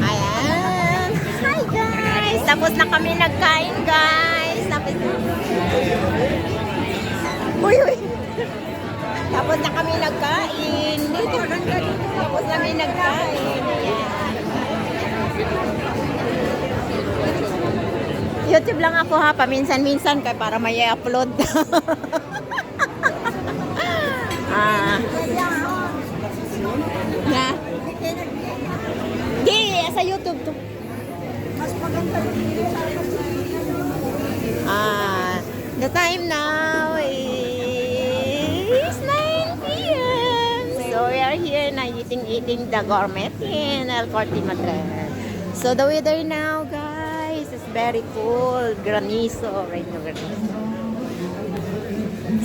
Ayan. Hi guys. Tapos na kami nagkain guys. Tapos uy, uy. Tapos na kami nagkain. Tapos na kami nagkain. Ayan. YouTube lang ako ha. Paminsan-minsan kaya para may upload. Na. Di, sa YouTube to. The time now is 9 p.m. So we are here na eating the gourmet in El Corte Madrid. So the weather now, guys, is very cool. Granizo, rain na granizo.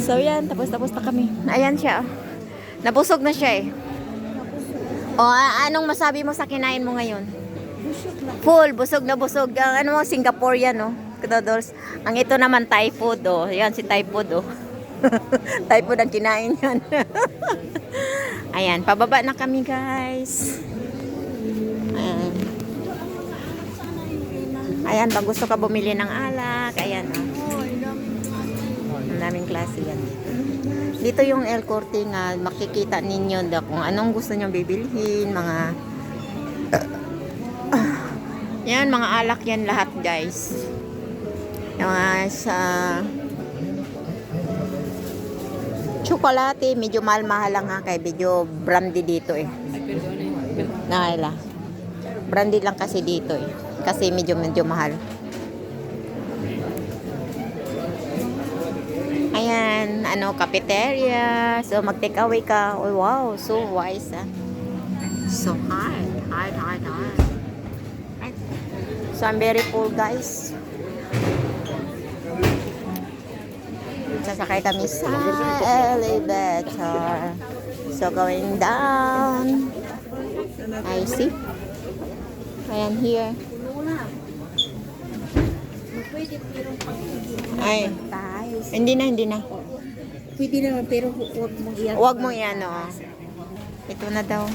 So yan, tapos na kami. Ayan siya. Nabusog na siya eh. O, anong masabi mo sa kinain mo ngayon? Full, busog na busog. Ano mo, Singaporean, no? Kadodos. Ang ito naman, Thai food, oh. Yan, si Thai food, oh. Thai food ang kinain yan. Ayan, pababa na kami, guys. Ayan. Ayan, pag gusto ka bumili ng alak, ayan, oh. Ang daming klase yan dito. Dito yung El Corte nga, makikita ninyo kung anong gusto nyo bibilhin, mga yan, mga alak yan lahat guys. Yung mga sa chocolate, medyo mahal lang ha, kaya medyo brandy dito eh. Nahila. Brandy lang kasi dito eh. Kasi medyo mahal. Ayan, ano, cafeteria. So, mag-take away ka. Oh, wow, so wise, ah. So, hard. So, I'm very full, guys. Sasakay kami sa elevator. So, going down. I see. Ayan, here. Ay. Hindi na. Pwede naman, pero huwag mo iyan. Huwag mo yan, oh. Ito na daw.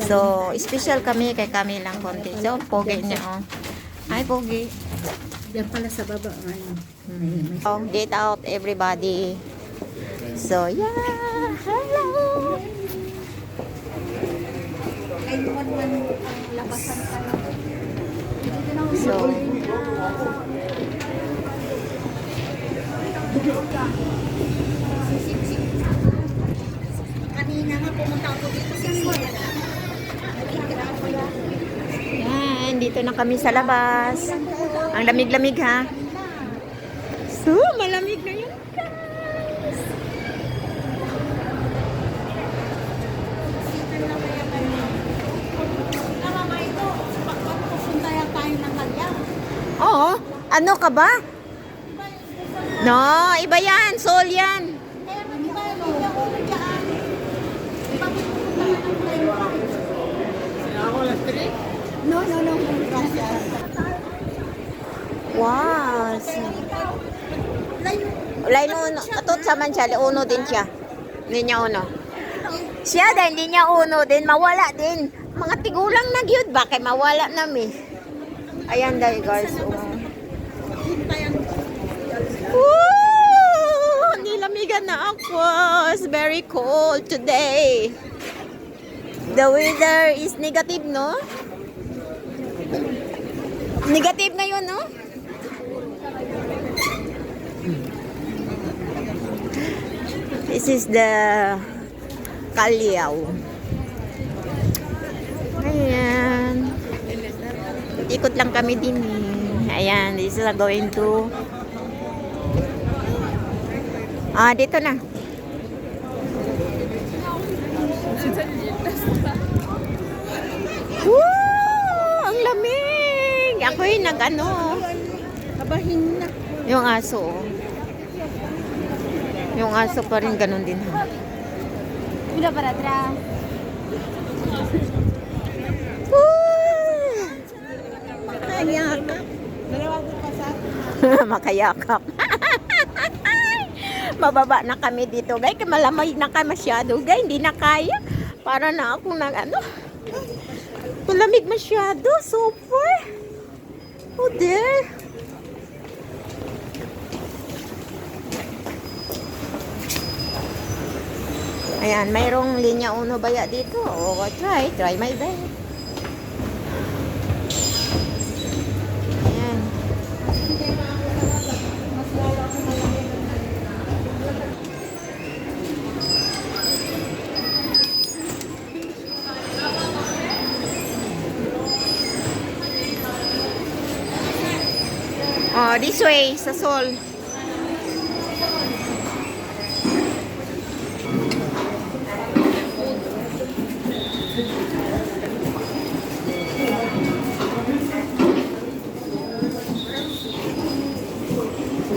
So, special kami kay kami lang konti. So, pogi niya, oh. Hi, pogi. Yan pala sa baba. Oh, get out, everybody. So, yeah. Hello. Ay, man labasan ka lang. So, Kanina nga pumunta ako dito sa yan. Dito na kami sa labas. Ang lamig-lamig, ha? So, malamig na yun, guys. Oo. Ano ka ba? No, iba yan. Soul yan. No. Wow. Lain uno. Atot sa man siya. Uno din siya. Hindi niya uno. Siya din, hindi niya uno din. Mawala din. Mga tigulang na gyud ba? Kaya mawala namin. Ayan dahil guys. Woo! Nilamigan na ako. It's very cold today. The weather is negative, no? Negative ngayon, no? This is the Callao. Ayan. Ikot lang kami din. Ayan, this is going to dito na. Woo! Ang lamig! Ako'y nag-ano. Kabahin na. Yung aso. Yung aso pa rin ganun din ha. Mira para atrás. Makayakap. Makayakap. Mababa na kami dito, guys. Malamay na kami masyado, guys. Hindi na kaya. Para na ako nag ano. Malamig masyado. Super. Oh, there. Ayan, mayroong linya uno baya dito. Oh, try my best. Ayan. Oh, this way, sa Sol.